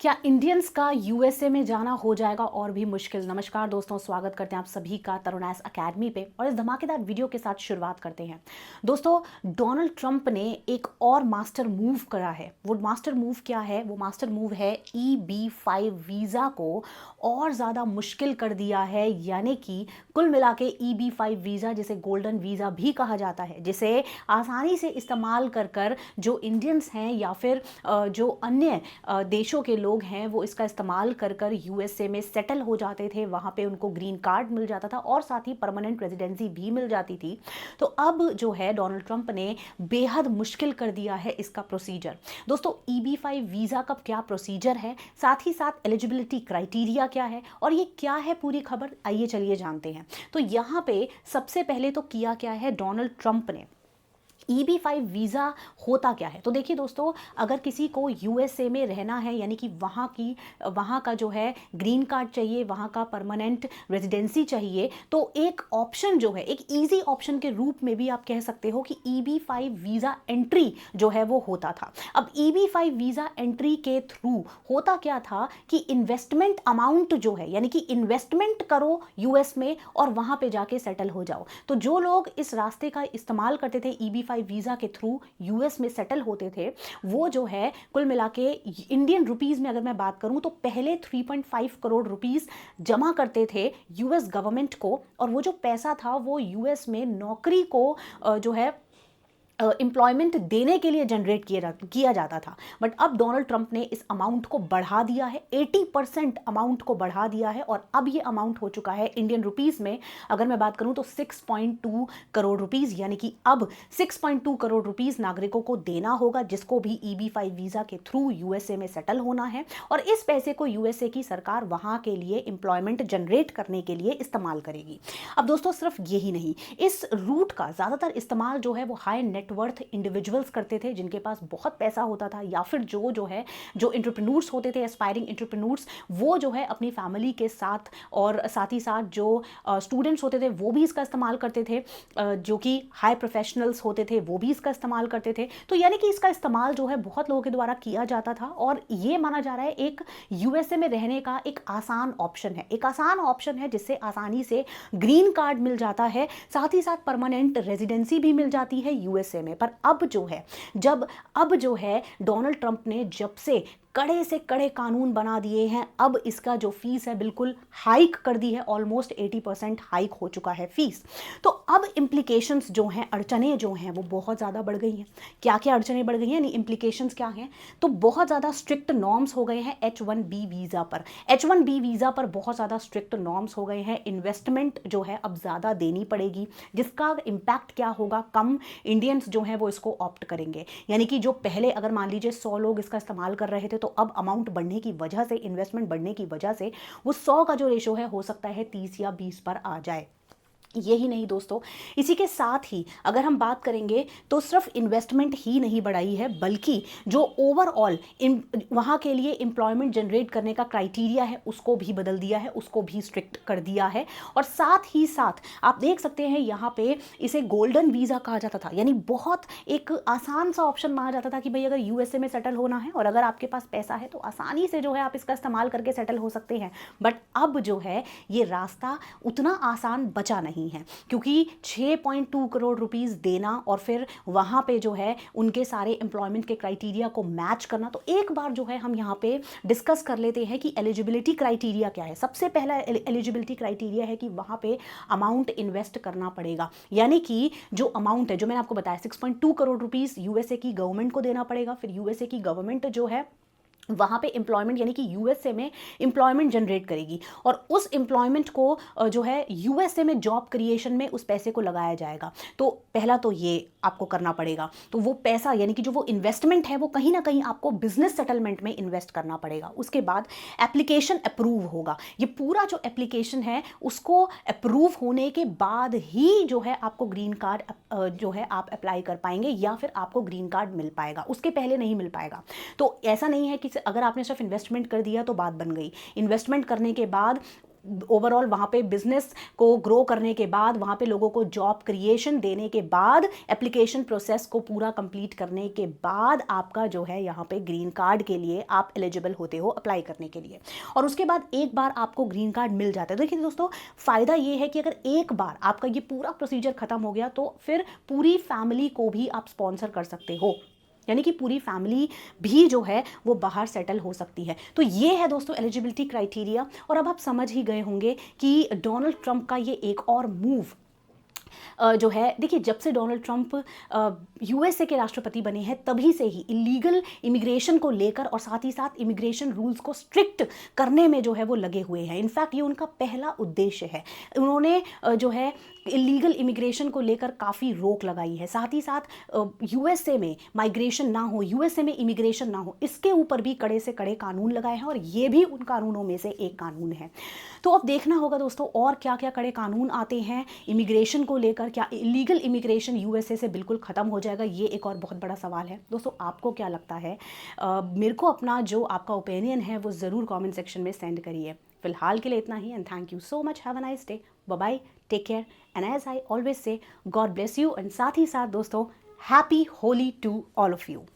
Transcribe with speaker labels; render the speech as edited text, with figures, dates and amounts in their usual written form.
Speaker 1: क्या इंडियंस का यूएसए में जाना हो जाएगा और भी मुश्किल। नमस्कार दोस्तों, स्वागत करते हैं आप सभी का तरुणास अकेडमी पे और इस धमाकेदार वीडियो के साथ शुरुआत करते हैं। दोस्तों, डोनाल्ड ट्रंप ने एक और मास्टर मूव करा है। वो मास्टर मूव क्या है? वो मास्टर मूव है EB-5 वीज़ा को और ज़्यादा मुश्किल कर दिया है। यानी कि कुल मिला के EB-5 वीज़ा, जिसे गोल्डन वीज़ा भी कहा जाता है, जिसे आसानी से इस्तेमाल कर कर जो इंडियंस हैं या फिर जो अन्य देशों के लोग हैं वो इसका इस्तेमाल कर कर यूएसए में सेटल हो जाते थे। वहाँ पे उनको ग्रीन कार्ड मिल जाता था और साथ ही परमानेंट रेजिडेंसी भी मिल जाती थी। तो अब जो है डोनाल्ड ट्रंप ने बेहद मुश्किल कर दिया है इसका प्रोसीजर। दोस्तों, EB-5 वीज़ा का क्या प्रोसीजर है, साथ ही साथ एलिजिबिलिटी क्राइटेरिया क्या है और ये क्या है पूरी खबर, आइए चलिए जानते हैं। तो यहाँ पे सबसे पहले तो किया क्या है डोनाल्ड ट्रंप ने। EB-5 वीज़ा होता क्या है? तो देखिए दोस्तों, अगर किसी को यूएसए में रहना है, यानी कि वहाँ का जो है ग्रीन कार्ड चाहिए, वहाँ का परमानेंट रेजिडेंसी चाहिए, तो एक ऑप्शन जो है, एक इजी ऑप्शन के रूप में भी आप कह सकते हो कि EB-5 वीज़ा एंट्री जो है वो होता था। अब EB-5 वीज़ा एंट्री के थ्रू होता क्या था कि इन्वेस्टमेंट अमाउंट जो है, यानी कि इन्वेस्टमेंट करो यूएस में और वहाँ पे जाके सेटल हो जाओ। तो जो लोग इस रास्ते का इस्तेमाल करते थे, EB-5 वीज़ा के थ्रू यूएस में सेटल होते थे, वो जो है कुल मिला के इंडियन रुपीस में अगर मैं बात करूं तो पहले 3.5 करोड़ रुपीस जमा करते थे यूएस गवर्नमेंट को, और वो जो पैसा था वो यूएस में नौकरी को जो है एम्प्लॉयमेंट देने के लिए जनरेट किया जाता था। बट अब डोनाल्ड ट्रंप ने इस अमाउंट को बढ़ा दिया है, 80% अमाउंट को बढ़ा दिया है, और अब ये अमाउंट हो चुका है इंडियन रुपीस में अगर मैं बात करूं तो 6.2 करोड़ रुपीस। यानी कि अब 6.2 करोड़ रुपीस नागरिकों को देना होगा जिसको भी EB-5 वीज़ा के थ्रू यूएसए में सेटल होना है, और इस पैसे को यूएसए की सरकार वहां के लिए एम्प्लॉयमेंट जनरेट करने के लिए इस्तेमाल करेगी। अब दोस्तों, सिर्फ यही नहीं, इस रूट का ज़्यादातर इस्तेमाल जो है वो हाई नेट वर्थ इंडिविजुअल्स करते थे, जिनके पास बहुत पैसा होता था, या फिर जो एंटरप्रेन्योर्स होते थे, एस्पायरिंग एंटरप्रेन्योर्स, वो जो है अपनी फैमिली के साथ और साथ ही साथ जो स्टूडेंट्स होते थे वो भी इसका इस्तेमाल करते थे, जो कि हाई प्रोफेशनल्स होते थे वो भी इसका इस्तेमाल करते थे। तो यानी कि इसका इस्तेमाल जो है बहुत लोगों के द्वारा किया जाता था, और ये माना जा रहा है एक यूएसए में रहने का एक आसान ऑप्शन है, एक आसान ऑप्शन है जिससे आसानी से ग्रीन कार्ड मिल जाता है, साथ ही साथ परमानेंट रेजिडेंसी भी मिल जाती है यूएसए में। पर अब जो है डोनाल्ड ट्रंप ने जब से कड़े से कड़े कानून बना दिए हैं, अब इसका जो फीस है बिल्कुल हाइक कर दी है, ऑलमोस्ट 80% हाइक हो चुका है फीस। तो अब इम्प्लीकेशंस जो हैं, अड़चने जो हैं वो बहुत ज़्यादा बढ़ गई हैं। क्या क्या अड़चने बढ़ गई हैं, यानी इम्प्लीकेशंस क्या हैं? तो बहुत ज़्यादा स्ट्रिक्ट नॉर्म्स हो गए हैं H-1B वीज़ा पर। H-1B वीज़ा पर बहुत ज़्यादा स्ट्रिक्ट नॉर्म्स हो गए हैं। इन्वेस्टमेंट जो है अब ज़्यादा देनी पड़ेगी, जिसका इम्पैक्ट क्या होगा, कम इंडियंस जो हैं वो इसको ऑप्ट करेंगे। यानी कि जो पहले अगर मान लीजिए 100 लोग इसका इस्तेमाल कर रहे थे, तो अब अमाउंट बढ़ने की वजह से, इन्वेस्टमेंट बढ़ने की वजह से वो 100 का जो रेशो है हो सकता है 30 या 20 पर आ जाए। यही नहीं दोस्तों, इसी के साथ ही अगर हम बात करेंगे तो सिर्फ इन्वेस्टमेंट ही नहीं बढ़ाई है, बल्कि जो ओवरऑल वहाँ के लिए एम्प्लॉयमेंट जनरेट करने का क्राइटेरिया है उसको भी बदल दिया है, उसको भी स्ट्रिक्ट कर दिया है। और साथ ही साथ आप देख सकते हैं यहाँ पे इसे गोल्डन वीज़ा कहा जाता था, यानी बहुत एक आसान सा ऑप्शन माना जाता था कि भाई अगर यूएसए में सेटल होना है और अगर आपके पास पैसा है तो आसानी से जो है आप इसका इस्तेमाल करके सेटल हो सकते हैं। बट अब जो है ये रास्ता उतना आसान बचा नहीं है, क्योंकि 6.2 करोड़ रुपीस देना और फिर वहां पे जो है उनके सारे एम्प्लॉयमेंट के क्राइटेरिया को मैच करना। तो एक बार जो है हम यहाँ पे डिस्कस कर लेते हैं कि एलिजिबिलिटी क्राइटेरिया क्या है। सबसे पहला एलिजिबिलिटी क्राइटेरिया है कि वहां पे अमाउंट इन्वेस्ट करना पड़ेगा, यानी कि जो अमाउंट है जो मैंने आपको बताया 6.2 करोड़ रुपीस यूएसए की गवर्नमेंट को देना पड़ेगा। फिर यूएसए की गवर्नमेंट जो है वहाँ पे एम्प्लॉयमेंट, यानी कि यूएसए में एम्प्लॉयमेंट जनरेट करेगी, और उस एम्प्लॉयमेंट को जो है यूएसए में जॉब क्रिएशन में उस पैसे को लगाया जाएगा। तो पहला तो ये आपको करना पड़ेगा। तो वो पैसा, यानी कि जो वो इन्वेस्टमेंट है वो कहीं ना कहीं आपको बिजनेस सेटलमेंट में इन्वेस्ट करना पड़ेगा। उसके बाद एप्लीकेशन अप्रूव होगा। ये पूरा जो एप्लीकेशन है उसको अप्रूव होने के बाद ही जो है आपको ग्रीन कार्ड जो है आप अप्लाई कर पाएंगे, या फिर आपको ग्रीन कार्ड मिल पाएगा, उसके पहले नहीं मिल पाएगा। तो ऐसा नहीं है कि अगर आपने सिर्फ इन्वेस्टमेंट कर दिया तो बात बन गई। इन्वेस्टमेंट करने के बाद ओवरऑल वहाँ पे बिजनेस को ग्रो करने के बाद, वहाँ पे लोगों को जॉब क्रिएशन देने के बाद, एप्लीकेशन प्रोसेस को पूरा कंप्लीट करने के बाद आपका जो है यहाँ पे ग्रीन कार्ड के लिए आप एलिजिबल होते हो अप्लाई करने के लिए। और उसके बाद एक बार आपको ग्रीन कार्ड मिल जाता है। देखिए दोस्तों, फ़ायदा ये है कि अगर एक बार आपका ये पूरा प्रोसीजर खत्म हो गया तो फिर पूरी फैमिली को भी आप स्पॉन्सर कर सकते हो, यानी कि पूरी फैमिली भी जो है वो बाहर सेटल हो सकती है। तो ये है दोस्तों एलिजिबिलिटी क्राइटेरिया। और अब आप समझ ही गए होंगे कि डोनाल्ड ट्रंप का ये एक और मूव जो है, देखिए जब से डोनाल्ड ट्रंप यूएसए के राष्ट्रपति बने हैं तभी से ही इलीगल इमिग्रेशन को लेकर और साथ ही साथ इमिग्रेशन रूल्स को स्ट्रिक्ट करने में जो है वो लगे हुए हैं। इनफैक्ट ये उनका पहला उद्देश्य है। उन्होंने जो है इलीगल इमिग्रेशन को लेकर काफ़ी रोक लगाई है। साथ ही साथ यूएसए में माइग्रेशन ना हो, यूएसए में इमिग्रेशन ना हो, इसके ऊपर भी कड़े से कड़े कानून लगाए हैं और ये भी उन कानूनों में से एक कानून है। तो अब देखना होगा दोस्तों और क्या क्या कड़े कानून आते हैं इमिग्रेशन को लेकर। क्या इलीगल इमिग्रेशन यूएसए से बिल्कुल ख़त्म हो जाएगा, ये एक और बहुत बड़ा सवाल है। दोस्तों आपको क्या लगता है? मेरे को अपना जो आपका ओपिनियन है वो ज़रूर कमेंट सेक्शन में सेंड करिए। फिलहाल के लिए इतना ही and thank you so much. Have a nice day, bye bye, take care and as I always say, God bless you. And साथ ही साथ दोस्तों happy Holi to all of you.